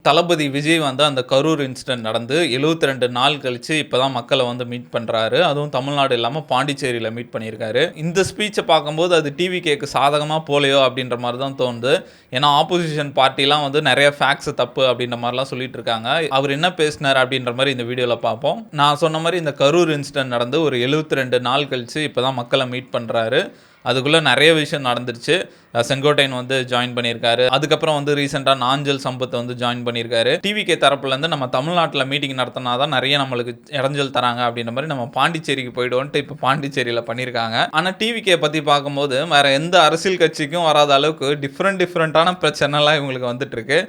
தளபதி விஜய் வந்து அந்த கரூர் இன்சிடென்ட் நடந்து 72 நாள் கழிச்சு இப்பதான் மக்களை வந்து மீட் பண்றாரு. அதுவும் தமிழ்நாடு இல்லாம பாண்டிச்சேரியில மீட் பண்ணியிருக்காரு. இந்த ஸ்பீச்சை பார்க்கும்போது அது டிவிகேக்கு சாதகமா போலையோ அப்படின்ற மாதிரி தான் தோணுது. ஏன்னா ஆப்போசிஷன் பார்ட்டிலாம் வந்து நிறைய ஃபேக்ட்ஸ் தப்பு அப்படின்ற மாதிரிலாம் சொல்லிட்டு இருக்காங்க. அவர் என்ன பேசினார் அப்படின்ற மாதிரி இந்த வீடியோவில் பார்ப்போம். நான் சொன்ன மாதிரி இந்த கரூர் இன்சிடென்ட் நடந்து ஒரு 72 நாள் கழிச்சு இப்பதான் மக்களை மீட் பண்றாரு. அதுக்குள்ளே நிறைய விஷயம் நடந்துருச்சு. செங்கோட்டையன் வந்து ஜாயின் பண்ணியிருக்காரு. அதுக்கப்புறம் வந்து ரீசெண்டாக நாஞ்சல் சம்பத்தை வந்து ஜாயின் பண்ணியிருக்காரு. டிவிகே தரப்புலேருந்து நம்ம தமிழ்நாட்டில் மீட்டிங் நடத்தினா தான் நிறைய நம்மளுக்கு இடைஞ்சல் தராங்க அப்படின்ற மாதிரி நம்ம பாண்டிச்சேரிக்கு போய்டுவோன்ட்டு இப்போ பாண்டிச்சேரியில் பண்ணியிருக்காங்க. ஆனால் டிவிகே பற்றி பார்க்கும்போது வேறு எந்த அரசியல் கட்சிக்கும் வராத அளவுக்கு டிஃப்ரெண்ட்டான பிரச்சனைலாம் இவங்களுக்கு வந்துட்டு இருக்கு.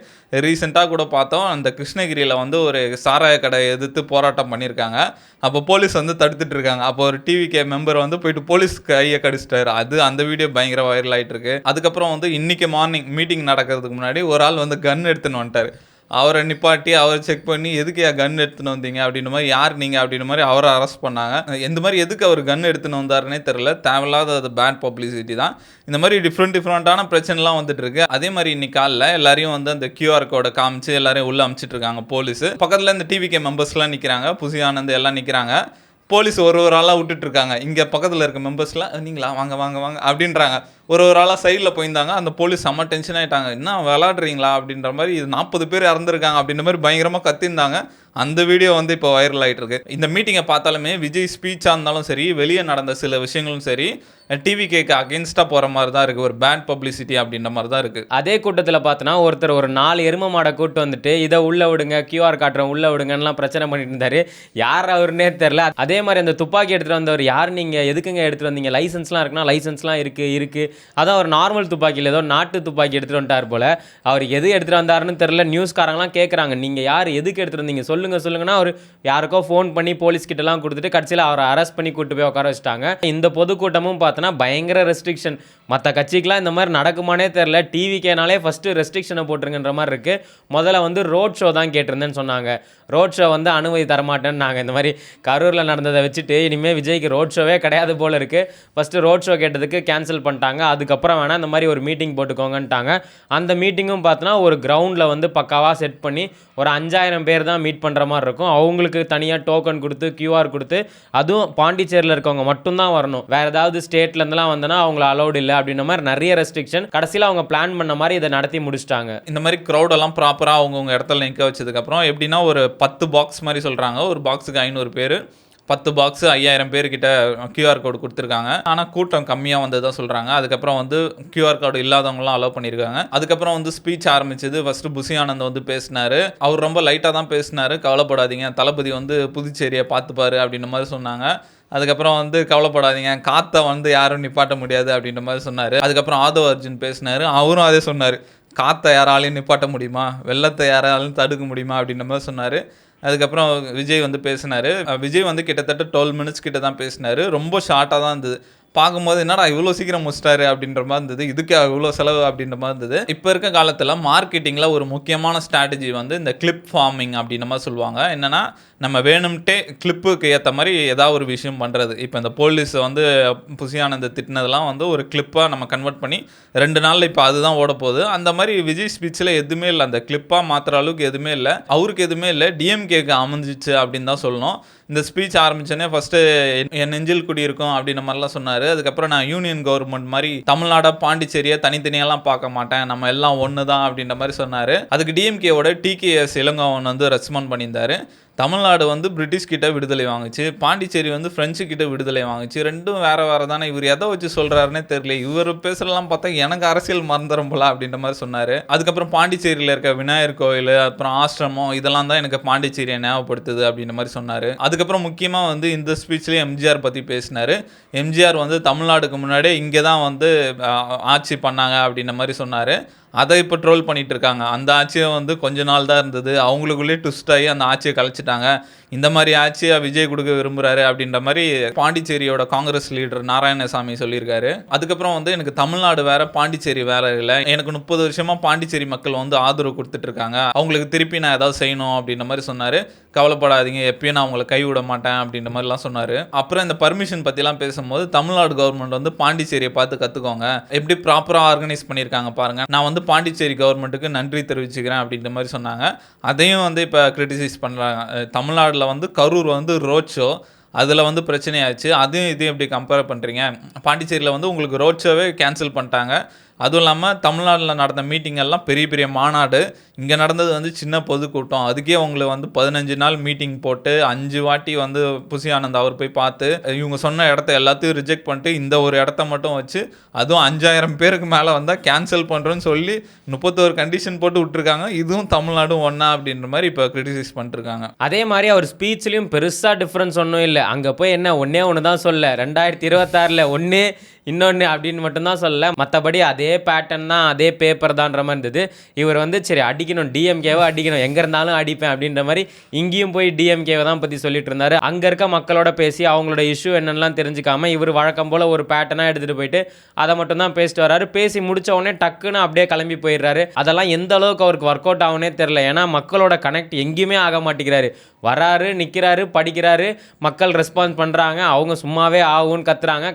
ரீசெண்டாக கூட பார்த்தோம், அந்த கிருஷ்ணகிரியில் வந்து ஒரு சாராய கடை எதிர்த்து போராட்டம் பண்ணியிருக்காங்க. அப்போ போலீஸ் வந்து தடுத்துட்டு இருக்காங்க. அப்போ ஒரு டிவிகே மெம்பர் வந்து போயிட்டு போலீஸ் கையை கடிச்சிட்டாரு. அந்த வீடியோ பயங்கர வைரல் ஆகிட்டு இருக்கு. அதுக்கப்புறம் வந்து இன்னைக்கு மார்னிங் மீட்டிங் நடக்கிறதுக்கு முன்னாடி ஒரு ஆள் வந்து கன் எடுத்துன்னு வந்துட்டார். அவரை நிப்பாட்டி அவரை செக் பண்ணி எதுக்கு கன் எடுத்துன்னு வந்தீங்க அப்படின்ற மாதிரி, யார் நீங்கள் அப்படின்ற மாதிரி அவரை அரெஸ்ட் பண்ணாங்க. இந்த மாதிரி எதுக்கு அவர் கன் எடுத்துன்னு வந்தாருன்னே தெரில. தேவையில்லாத அது பேட் பப்ளிசிட்டி தான். இந்த மாதிரி டிஃப்ரெண்ட்டான பிரச்சனைலாம் வந்துட்டு இருக்கு. அதே மாதிரி இன்னைக்கு காலைல எல்லாரையும் வந்து அந்த QR கோடை காமிச்சு எல்லாரையும் உள்ள அனுப்பிச்சிட்டு இருக்காங்க போலீஸ். பக்கத்தில் இந்த டிவிகே மெம்பர்ஸ்லாம் நிற்கிறாங்க, புசி ஆனந்த் எல்லாம் நிற்கிறாங்க. போலீஸ் ஒரு ஆளாக விட்டுட்டு இருக்காங்க. இங்கே பக்கத்தில் இருக்க மெம்பர்ஸ்லாம் நீங்களா வாங்க வாங்க வாங்க அப்படின்றாங்க. ஒரு ஆளாக சைடில் போயிருந்தாங்க. அந்த போலீஸ் செம்ம டென்ஷன் ஆகிட்டாங்க. என்ன விளாடுறீங்களா அப்படின்ற மாதிரி, இது 40 பேர் இறந்துருக்காங்க அப்படின்ற மாதிரி பயங்கரமாக கத்திருந்தாங்க. அந்த வீடியோ வந்து இப்போ வைரல் ஆகிட்டு இருக்கு. இந்த மீட்டிங்கை பார்த்தாலுமே விஜய் ஸ்பீச்சாக இருந்தாலும் சரி, வெளியே நடந்த சில விஷயங்களும் சரி, டிவிகேக்கு அகேன்ஸ்டாக போகிற மாதிரி தான் இருக்குது. ஒரு பேட் பப்ளிசிட்டி அப்படின்ற மாதிரி தான் இருக்குது. அதே கூட்டத்தில் பார்த்தோன்னா ஒருத்தர் ஒரு 4 எரும மாடை கூட்டு வந்துட்டு இதை உள்ளே விடுங்க, QR காட்டுறோம் உள்ளே விடுங்கலாம் பிரச்சனை பண்ணிட்டு இருந்தார். யார் அவருன்னே தெரில. அதே மாதிரி அந்த துப்பாக்கி எடுத்துகிட்டு வந்தவர் யார், நீங்கள் எதுக்குங்க எடுத்துகிட்டு வந்தீங்க, லைசன்ஸ்லாம் இருக்குன்னா லைசன்ஸ்லாம் இருக்குது. அதான் ஒரு நார்மல் துப்பாக்கியில் ஏதோ நாட்டு துப்பாக்கி எடுத்துகிட்டு வந்துட்டார் போல். அவர் எது எடுத்துகிட்டு வந்தாருன்னு தெரில. நியூஸ்காரங்களாம் கேட்குறாங்க, நீங்கள் யார் எதுக்கு எடுத்துகிட்டு வந்தீங்க சொல்லுங்கன்னா அவர் யாருக்கோ ஃபோன் பண்ணி போலீஸ்கிட்டலாம் கொடுத்துட்டு கடைசியில் அவரை அரெஸ்ட் பண்ணி கூட்டு போய் உட்கார வச்சுட்டாங்க. இந்த பொதுக்கூட்டமும் பார்த்தோன்னா பயங்கர ரெஸ்ட்ரிக்ஷன். மற்ற கட்சிக்கெலாம் இந்த மாதிரி நடக்குமானே தெரில. டிவிக்கேனாலே ஃபஸ்ட்டு ரெஸ்ட்ரிக்ஷனை போட்டுருங்கன்ற மாதிரி இருக்குது. முதல்ல வந்து ரோட் ஷோ தான் கேட்டிருந்தேன்னு சொன்னாங்க. ரோட் ஷோ வந்து அனுமதி தரமாட்டேன்னு நாங்கள் இந்த மாதிரி கரூரில் நடந்ததை வச்சுட்டு இனிமேல் விஜய்க்கு ரோட் ஷோவே கிடையாது போல் இருக்குது. ஃபஸ்ட்டு ரோட் ஷோ கேட்டதுக்கு கேன்சல் பண்ணிட்டாங்க. அதுக்கப்புறம் வேணால் இந்த மாதிரி ஒரு மீட்டிங் போட்டுக்கோங்கன்ட்டாங்க. அந்த மீட்டிங்கும் பார்த்தோன்னா ஒரு கிரவுண்டில் வந்து பக்காவாக செட் பண்ணி ஒரு 5000 பேர் தான் மீட் பண்ணுற மாதிரி இருக்கும். அவங்களுக்கு தனியாக டோக்கன் கொடுத்து QR கொடுத்து, அதுவும் பாண்டிச்சேரியில் இருக்கவங்க மட்டும்தான் வரணும். வேறு ஏதாவது ஸ்டேட்லேருந்துலாம் வந்தனா அவங்கள அலௌட் இல்லை அப்படின்ற மாதிரி நிறைய ரெஸ்ட்ரிக்ஷன். கடைசியில் அவங்க பிளான் பண்ண மாதிரி இதை நடத்தி முடிச்சிட்டாங்க. இந்த மாதிரி க்ரௌடெல்லாம் ப்ராப்பராக அவங்கவுங்க இடத்துல நிற்க வச்சதுக்கப்புறம் எப்படின்னா ஒரு 10 பாக்ஸ் மாதிரி சொல்கிறாங்க. ஒரு பாக்ஸுக்கு 500 பேர், 10 பாக்ஸு 5000 பேர்கிட்ட QR கோடு கொடுத்துருக்காங்க. ஆனால் கூட்டம் கம்மியாக வந்து தான் சொல்கிறாங்க. அதுக்கப்புறம் வந்து QR கோடு இல்லாதவங்களாம் அலோவ் பண்ணியிருக்காங்க. அதுக்கப்புறம் வந்து ஸ்பீச் ஆரம்பிச்சது. ஃபஸ்ட்டு புசி ஆனந்த் வந்து பேசினார். அவர் ரொம்ப லைட்டாக தான் பேசினார். கவலைப்படாதீங்க, தளபதி வந்து புதுச்சேரியை பார்த்துப்பாரு அப்படின்ற மாதிரி சொன்னாங்க. அதுக்கப்புறம் வந்து கவலைப்படாதீங்க, காற்றை வந்து யாரும் நிப்பாட்ட முடியாது அப்படின்ற மாதிரி சொன்னார். அதுக்கப்புறம் ஆதவ் அர்ஜுன் பேசினார். அவரும் அதே சொன்னார், காற்றை யாராலையும் நிப்பாட்ட முடியுமா, வெள்ளத்தை யாராலையும் தடுக்க முடியுமா அப்படின்ற மாதிரி சொன்னார். அதுக்கப்புறம் விஜய் வந்து பேசினார். விஜய் வந்து கிட்டத்தட்ட 12 மினிட்ஸ் கிட்ட தான் பேசினார். ரொம்ப ஷார்ட்டாக தான் இருந்தது. பார்க்கும்போது என்னடா இவ்வளோ சீக்கிரம் முடிச்சிட்டாரு அப்படின்ற மாதிரி இருந்தது. இதுக்கு இவ்வளோ செலவு அப்படின்ற மாதிரி இருந்தது. இப்போ இருக்க காலத்தில் மார்க்கெட்டிங்கில் ஒரு முக்கியமான ஸ்ட்ராட்டஜி வந்து இந்த கிளிப் ஃபார்மிங் அப்படின்ற மாதிரி சொல்லுவாங்க. என்னென்னா நம்ம வேணும்ட்டே கிளிப்புக்கு ஏற்ற மாதிரி ஏதாவது ஒரு விஷயம் பண்ணுறது. இப்போ இந்த போலீஸ் வந்து புசி ஆனந்த் திட்டினதெல்லாம் வந்து ஒரு கிளிப்பாக நம்ம கன்வெர்ட் பண்ணி 2 நாளில் இப்போ அதுதான் ஓட போகுது. அந்த மாதிரி விஜய் ஸ்பீச்சில் எதுவுமே இல்லை. அந்த கிளிப்பாக மாற்றுற அளவுக்கு எதுவுமே இல்லை. அவருக்கு எதுவுமே இல்லை. டிஎம்கேக்கு அமைஞ்சிச்சு அப்படின்னு தான் சொல்லணும். இந்த ஸ்பீச் ஆரம்பிச்சோன்னே ஃபஸ்ட்டு என் நெஞ்சில் குடியிருக்கும் அப்படின்ற மாதிரிலாம் சொன்னார். அதுக்கப்புறம் நான் யூனியன் கவர்மெண்ட் மாதிரி தமிழ்நாடை பாண்டிச்சேரியை தனித்தனியெல்லாம் பார்க்க மாட்டேன், நம்ம எல்லாம் ஒன்று தான் அப்படின்ற மாதிரி சொன்னார். அதுக்கு டிஎம்கேவோட TKS இளங்கோவன் வந்து ரெஸ்பாண்ட் பண்ணியிருந்தார். தமிழ்நாடு வந்து பிரிட்டிஷ்கிட்ட விடுதலை வாங்குச்சு, பாண்டிச்சேரி வந்து ஃப்ரெஞ்சுக்கிட்ட விடுதலை வாங்குச்சு. ரெண்டும் வேறு தானே. இவர் எதை வச்சு சொல்கிறாருன்னே தெரியல. இவர் பேசுகிறலாம் பார்த்தா எனக்கு அரசியல் மறந்துடும் போல அப்படின்ற மாதிரி சொன்னார். அதுக்கப்புறம் பாண்டிச்சேரியில் இருக்க விநாயகர் கோயில், அப்புறம் ஆசிரமம், இதெல்லாம் தான் எனக்கு பாண்டிச்சேரியை ஞாபகப்படுத்துது அப்படின்ற மாதிரி சொன்னார். அதுக்கப்புறம் முக்கியமாக வந்து இந்த ஸ்பீச்லேயே எம்ஜிஆர் பற்றி பேசினார். எம்ஜிஆர் வந்து தமிழ்நாடுக்கு முன்னாடியே இங்கே தான் வந்து ஆட்சி பண்ணாங்க அப்படின்ற மாதிரி சொன்னார். அதை இப்போ ட்ரோல் பண்ணிகிட்டு இருக்காங்க. அந்த ஆட்சியை வந்து கொஞ்ச நாள் தான் இருந்தது, அவங்களுக்குள்ளேயே ட்விஸ்ட் ஆகி அந்த ஆட்சியை கலைச்சிட்டாங்க. இந்த மாதிரி ஆட்சியை விஜய் கொடுக்க விரும்புகிறாரு அப்படின்ற மாதிரி பாண்டிச்சேரியோட காங்கிரஸ் லீடர் நாராயணசாமி சொல்லியிருக்காரு. அதுக்கப்புறம் வந்து எனக்கு தமிழ்நாடு வேறு பாண்டிச்சேரி வேறு இல்லை, எனக்கு 30 வருஷமாக பாண்டிச்சேரி மக்கள் வந்து ஆதரவு கொடுத்துட்ருக்காங்க, அவங்களுக்கு திருப்பி நான் ஏதாவது செய்யணும் அப்படின்ற மாதிரி சொன்னார். கவலைப்படாதீங்க, எப்பயும் நான் அவங்களை கைவிட மாட்டேன் அப்படின்ற மாதிரிலாம் சொன்னார். அப்புறம் இந்த பர்மிஷன் பற்றிலாம் பேசும்போது தமிழ்நாடு கவர்மெண்ட் வந்து பாண்டிச்சேரியை பார்த்து கற்றுக்கோங்க, எப்படி ப்ராப்பராக ஆர்கனைஸ் பண்ணியிருக்காங்க பாருங்கள். நான் வந்து வந்து பாண்டிச்சேரி கவர்மெண்ட்டுக்கு நன்றி தெரிவிச்சுக்கிறேன் அப்படின்ற மாதிரி சொன்னாங்க. அதையும் வந்து இப்போ கிரிட்டிசைஸ் பண்ணுறாங்க. தமிழ்நாட்டில் வந்து கரூர் வந்து ரோட் ஷோ, அதில் வந்து பிரச்சனையாச்சு. அதையும் இதையும் எப்படி கம்பேர் பண்ணுறீங்க? பாண்டிச்சேரியில் வந்து உங்களுக்கு ரோட் ஷோவே கேன்சல் பண்ணிட்டாங்க. அதுவும் இல்லாமல் தமிழ்நாட்டில் நடந்த மீட்டிங் எல்லாம் பெரிய பெரிய மாநாடு, இங்கே நடந்தது வந்து சின்ன பொதுக்கூட்டம். அதுக்கே உங்களுக்கு வந்து 15 நாள் மீட்டிங் போட்டு 5 வாட்டி வந்து புசி ஆனந்த் அவர் போய் பார்த்து இவங்க சொன்ன இடத்த எல்லாத்தையும் ரிஜெக்ட் பண்ணிட்டு இந்த ஒரு இடத்த மட்டும் வச்சு அதுவும் 5000 பேருக்கு மேலே வந்தால் கேன்சல் பண்ணுறோன்னு சொல்லி 31 கண்டிஷன் போட்டு விட்டுருக்காங்க. இதுவும் தமிழ்நாடும் ஒன்றா அப்படின்ற மாதிரி இப்போ கிரிட்டிசைஸ் பண்ணிருக்காங்க. அதே மாதிரி அவர் ஸ்பீச்லேயும் பெருசாக டிஃப்ரென்ஸ் ஒன்றும் இல்லை. அங்கே போய் என்ன ஒன்றே ஒன்று தான் சொல்ல, 2026 ஒன்று இன்னொன்று அப்படின்னு மட்டும்தான் சொல்ல, மற்றபடி அதே பேட்டர்ன் தான், அதே பேப்பர் தான்ற மாதிரி இருந்தது. இவர் வந்து சரி அடிக்கணும், டிஎம்கேவை அடிக்கணும், எங்கே இருந்தாலும் அடிப்பேன் அப்படின்ற மாதிரி இங்கேயும் போய் டிஎம்கேவை தான் பற்றி சொல்லிட்டு இருந்தார். அங்கே இருக்க மக்களோட பேசி அவங்களோட இஷ்யூ என்னென்னலாம் தெரிஞ்சுக்காம இவர் வழக்கம் போல் ஒரு பேட்டர்னாக எடுத்துகிட்டு போயிட்டு அதை மட்டும் தான் பேசிட்டு வர்றாரு. பேசி முடிச்ச உடனே டக்குன்னு அப்படியே கிளம்பி போயிடுறாரு. அதெல்லாம் எந்த அளவுக்கு அவருக்கு ஒர்க் அவுட் ஆகுனே தெரில. ஏன்னா மக்களோட கனெக்ட் எங்கேயுமே ஆக மாட்டேங்கிறாரு. வராரு, நிற்கிறாரு, படிக்கிறாரு, மக்கள் ரெஸ்பான்ஸ் பண்ணுறாங்க, அவங்க சும்மாவே ஆகும்னு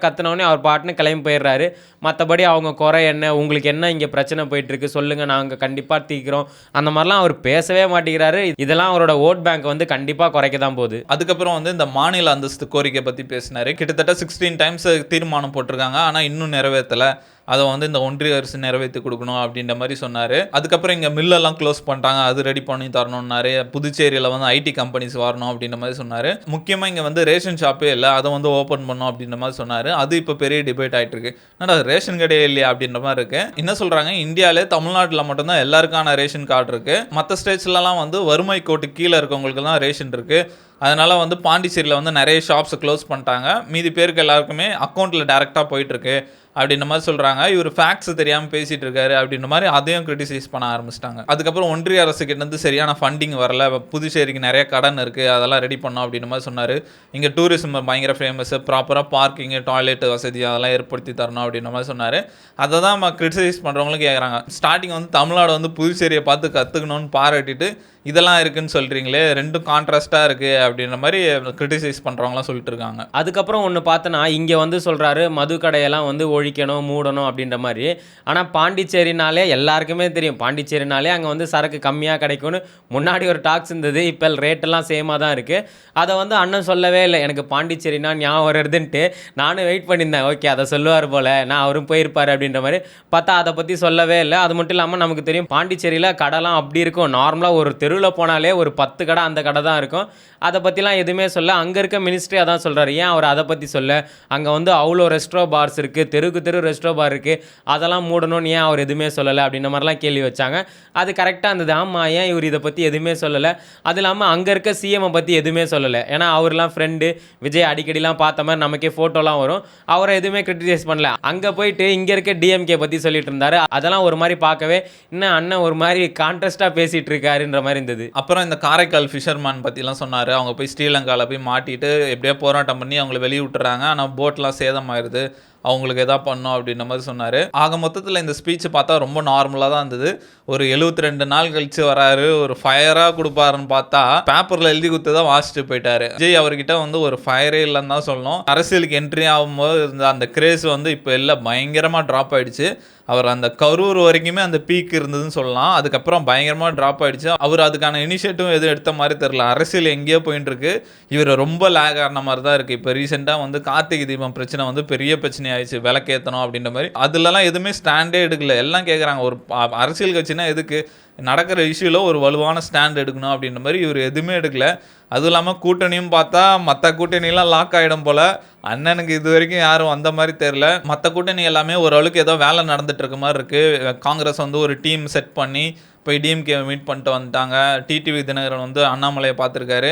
கத்துனோடனே அவர் பாட்டுன்னு கிளம்பி போயிடுறாரு. மற்றபடி அவங்க குறை என்ன, உங்களுக்கு என்ன இங்கே பிரச்சனை போயிட்டுருக்கு சொல்லுங்கள், நாங்கள் கண்டிப்பாக தீர்க்கிறோம், அந்த மாதிரிலாம் அவர் பேசவே மாட்டேங்கிறாரு. இதெல்லாம் அவரோட ஓட் பேங்க் வந்து கண்டிப்பாக குறைக்க தான் போகுது. அதுக்கப்புறம் வந்து இந்த மாநில அந்தஸ்து கோரிக்கை பற்றி பேசினார். கிட்டத்தட்ட 16 டைம்ஸ் தீர்மானம் போட்டிருக்காங்க, ஆனால் இன்னும் நிறைவேற்றலை. அதை வந்து இந்த ஒன்றிய அரசு நிறைவேற்றி கொடுக்கணும் அப்படின்ற மாதிரி சொன்னார். அதுக்கப்புறம் இங்கே மில்லெல்லாம் க்ளோஸ் பண்ணிட்டாங்க, அது ரெடி பண்ணி தரணும்னாரு. புதுச்சேரியில் வந்து ஐடி கம்பெனிஸ் வரணும் அப்படின்ற மாதிரி சொன்னார். முக்கியமாக இங்கே வந்து ரேஷன் ஷாப்பே இல்லை, அதை வந்து ஓப்பன் பண்ணணும் அப்படின்ற மாதிரி சொன்னார். அது இப்போ பெரிய டிபேட் ஆகிட்டு இருக்கு. ஆனால் ரேஷன் கடையே இல்லையா அப்படின்ற மாதிரி இருக்கு. என்ன சொல்கிறாங்க, இந்தியாவிலே தமிழ்நாட்டில் மட்டும்தான் எல்லாருக்கான ரேஷன் கார்டு இருக்குது. மற்ற ஸ்டேட்ஸ்லலாம் வந்து வறுமை கோட்டு கீழே இருக்கவங்களுக்கு தான் ரேஷன் இருக்குது. அதனால் வந்து பாண்டிச்சேரியில் வந்து நிறைய ஷாப்ஸை க்ளோஸ் பண்ணிட்டாங்க. மீதி பேருக்கு எல்லாருக்குமே அக்கௌண்ட்டில் டேரெக்டாக போயிட்டுருக்கு அப்படின்ற மாதிரி சொல்கிறாங்க. இவர் ஃபேக்ட்ஸ் தெரியாமல் பேசிகிட்டு இருக்காரு அப்படின்ற மாதிரி அதையும் கிரிட்டிசைஸ் பண்ண ஆரம்பிச்சிட்டாங்க. அதுக்கப்புறம் ஒன்றிய அரசுக்கிட்டேருந்து சரியான ஃபண்டிங் வரல, புதுச்சேரிக்கு நிறைய கடன் இருக்குது, அதெல்லாம் ரெடி பண்ணோம் அப்படின்ற மாதிரி சொன்னார். இங்கே டூரிசம் பயங்கர ஃபேமஸ், ப்ராப்பராக பார்க்கிங்கு, டாய்லெட் வசதி அதெல்லாம் ஏற்படுத்தி தரணும் அப்படின்ற மாதிரி சொன்னார். அதை தான் நம்ம கிரிட்டிசைஸ் பண்ணுறவங்களும் கேட்குறாங்க. ஸ்டார்டிங் வந்து தமிழ்நாடு வந்து புதுச்சேரியை பார்த்து கற்றுக்கணும்னு பாராட்டிட்டு இதெல்லாம் இருக்குன்னு சொல்கிறீங்களே, ரெண்டும் கான்ட்ராஸ்ட்டாக இருக்குது அப்படின்ற மாதிரி கிரிட்டிசைஸ் பண்ணுறவங்களாம் சொல்லிட்டு இருக்காங்க. அதுக்கப்புறம் ஒன்று பார்த்தோன்னா இங்கே வந்து சொல்கிறாரு மது கடையெல்லாம் வந்து ஒழிக்கணும், மூடணும் அப்படின்ற மாதிரி. ஆனால் பாண்டிச்சேரினாலே எல்லாருக்குமே தெரியும், பாண்டிச்சேரினாலே அங்கே வந்து சரக்கு கம்மியாக கிடைக்கும்னு முன்னாடி ஒரு டாக்ஸ் இருந்தது. இப்போ ரேட்டெல்லாம் சேமாக தான் இருக்குது. அதை வந்து அண்ணன் சொல்லவே இல்லை. எனக்கு பாண்டிச்சேரினா ஞாபகம் வருதுன்ட்டு நானும் வெயிட் பண்ணியிருந்தேன். ஓகே அதை சொல்லுவார் போல், நான் அவரும் போயிருப்பார் அப்படின்ற மாதிரி. பார்த்தா அதை பற்றி சொல்லவே இல்லை. அது மட்டும் இல்லாமல் நமக்கு தெரியும் பாண்டிச்சேரியில் கடைலாம் அப்படி இருக்கும். நார்மலாக ஒரு தெருவில் போனாலே ஒரு 10 கடை அந்த கடை தான் இருக்கும். அதை பற்றிலாம் எதுவுமே சொல்ல. அங்கே இருக்க மினிஸ்ட்ரி அதான் சொல்கிறாரு. ஏன் அவர் அதை பற்றி சொல்ல? அங்கே வந்து அவ்வளோ ரெஸ்ட்ரோ பார்ஸ் இருக்குது, தெருக்கு தெரு ரெஸ்ட்ரோ பார் இருக்குது, அதெல்லாம் மூடணும்னு ஏன் அவர் எதுவுமே சொல்லலை அப்படின்ற மாதிரிலாம் கேள்வி வச்சாங்க. அது கரெக்டாக இருந்தது. ஆமாம், ஏன் இவர் இதை பற்றி எதுவுமே சொல்லலை? அது இல்லாமல் அங்கே இருக்க சிஎம்ஐ பற்றி எதுவுமே சொல்லலை. ஏன்னா அவர்லாம் ஃப்ரெண்டு, விஜய் அடிக்கடிலாம் பார்த்த மாதிரி நமக்கே ஃபோட்டோலாம் வரும். அவரை எதுவுமே கிரிட்டிசைஸ் பண்ணல. அங்கே போயிட்டு இங்கே இருக்க டிஎம்கே பற்றி சொல்லிட்டு இருந்தார். அதெல்லாம் ஒரு மாதிரி பார்க்கவே இன்னும் அண்ணன் ஒரு மாதிரி கான்ட்ராஸ்டாக பேசிகிட்டு இருக்காருன்ற மாதிரி இருந்தது. அப்புறம் இந்த காரைக்கால் ஃபிஷர்மேன் பற்றிலாம் சொன்னார். அவங்க போய் ஸ்ரீலங்காவில் போய் மாட்டிட்டு எப்படியோ போராட்டம் பண்ணி அவங்கள வெளியே விட்டுறாங்க. ஆனால் போட்லாம் சேதமாயிருது, அவங்களுக்கு எதா பண்ணோம் அப்படின்ற மாதிரி சொன்னார். ஆக மொத்தத்தில் இந்த ஸ்பீச் பார்த்தா ரொம்ப நார்மலாக தான் இருந்தது. ஒரு 72 நாள் கழிச்சு வராரு, ஒரு ஃபயராக கொடுப்பாருன்னு பார்த்தா பேப்பரில் எழுதி கொடுத்து தான் வாசிட்டு போயிட்டாரு. விஜய் அவர்கிட்ட வந்து ஒரு ஃபயரே இல்லைன்னு தான் சொல்லணும். அரசியலுக்கு என்ட்ரி ஆகும்போது இருந்த அந்த கிரேஸ் வந்து இப்போ எல்லாம் பயங்கரமாக ட்ராப் ஆகிடுச்சு. அவர் அந்த கரூர் வரைக்குமே அந்த பீக் இருந்ததுன்னு சொல்லலாம். அதுக்கப்புறம் பயங்கரமாக ட்ராப் ஆகிடுச்சு. அவர் அதுக்கான இனிஷியேட்டிவ் எதுவும் எடுத்த மாதிரி தெரில. அரசியல் எங்கேயோ போயிட்டு இருக்கு. இவர் ரொம்ப லேக் ஆன மாதிரி தான் இருக்குது. இப்போ ரீசெண்டாக வந்து கார்த்திகை தீபம் பிரச்சனை வந்து பெரிய பிரச்சனை ஆயிடுச்சு, விளக்கேற்றணும் அப்படின்ற மாதிரி. அதுலலாம் எதுவுமே ஸ்டாண்டே எடுக்கல. எல்லாம் கேட்குறாங்க, ஒரு அரசியல் கட்சினா எதுக்கு நடக்கிற இஷ்யூவில் ஒரு வலுவான ஸ்டாண்ட் எடுக்கணும் அப்படின்ற மாதிரி இவர் எதுவுமே எடுக்கல. அதுவும் இல்லாமல் கூட்டணியும் பார்த்தா மற்ற கூட்டணியெலாம் லாக் ஆகிடும் போல். அண்ணனுக்கு இது வரைக்கும் யாரும் வந்த மாதிரி தெரில. மற்ற கூட்டணி எல்லாமே ஓரளவுக்கு ஏதோ வேலை நடந்துட்டு இருக்க மாதிரி இருக்குது. காங்கிரஸ் வந்து ஒரு டீம் செட் பண்ணி போய் டிஎம்கே மீட் பண்ணிட்டு வந்துட்டாங்க. டிடிவி தினகரன் வந்து அண்ணாமலையை பார்த்துருக்காரு.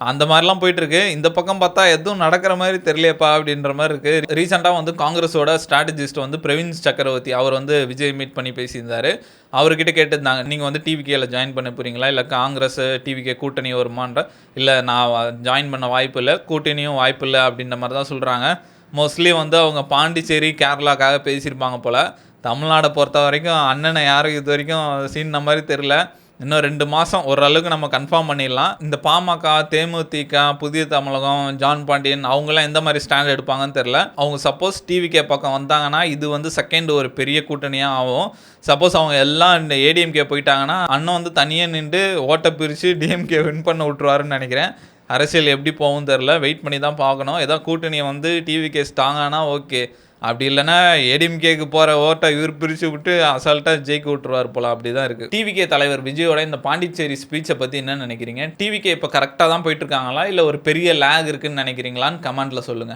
அந்த மாதிரிலாம் போயிட்டுருக்கு. இந்த பக்கம் பார்த்தா எதுவும் நடக்கிற மாதிரி தெரியலையப்பா அப்படின்ற மாதிரி இருக்குது. ரீசெண்டாக வந்து காங்கிரஸோட ஸ்ட்ராட்டஜிஸ்ட் வந்து பிரவீன் சக்கரவர்த்தி அவர் வந்து விஜய் மீட் பண்ணி பேசியிருந்தார். அவர்கிட்ட கேட்டிருந்தாங்க, நீங்கள் வந்து டிவிகேல ஜாயின் பண்ண போகிறீங்களா, இல்லை காங்கிரஸ் டிவிகே கூட்டணி வருமான்ற. இல்லை நான் ஜாயின் பண்ண வாய்ப்பு இல்லை, கூட்டணியும் வாய்ப்பு இல்லை அப்படின்ற மாதிரி தான் சொல்கிறாங்க. மோஸ்ட்லி வந்து அவங்க பாண்டிச்சேரி கேரளாக்காக பேசியிருப்பாங்க போல். தமிழ்நாடை பொறுத்த வரைக்கும் அண்ணனை யாரும் இது வரைக்கும் சீன மாதிரி தெரில. இன்னும் 2 மாதம் ஓரளவுக்கு நம்ம கன்ஃபார்ம் பண்ணிடலாம். இந்த பாமக, தேமுதிக, புதிய தமிழகம், ஜான் பாண்டியன் அவங்களாம் எந்த மாதிரி ஸ்டாண்ட் எடுப்பாங்கன்னு தெரில. அவங்க சப்போஸ் டிவிகே பக்கம் வந்தாங்கன்னா இது வந்து செகண்ட் ஒரு பெரிய கூட்டணியாக ஆகும். சப்போஸ் அவங்க எல்லாம் இந்த ஏடிஎம்கே போயிட்டாங்கன்னா அண்ணன் வந்து தனியாக நின்று ஓட்டை பிரித்து டிஎம்கே வின் பண்ண விட்ருவாருன்னு நினைக்கிறேன். அரசியல் எப்படி போகும் தெரில, வெயிட் பண்ணி தான் பார்க்கணும். ஏதோ கூட்டணியை வந்து டிவிகே ஸ்ட்ராங்கானா ஓகே, அப்படி இல்லைன்னா ஏடிஎம்கேக்கு போகிற ஓட்டை இவர் பிரித்து விட்டு அசால்ட்டாக ஜெயிக்க விட்டுருவார் போல. அப்படி தான் இருக்குது. டிவிகே தலைவர் விஜயோட இந்த பாண்டிச்சேரி ஸ்பீச்சை பற்றி என்ன நினைக்கிறீங்க? டிவிகே இப்போ கரெக்டாக தான் போயிட்டுருக்காங்களா இல்லை ஒரு பெரிய லேக் இருக்குன்னு நினைக்கிறீங்களான்னு கமெண்ட்டில் சொல்லுங்கள்.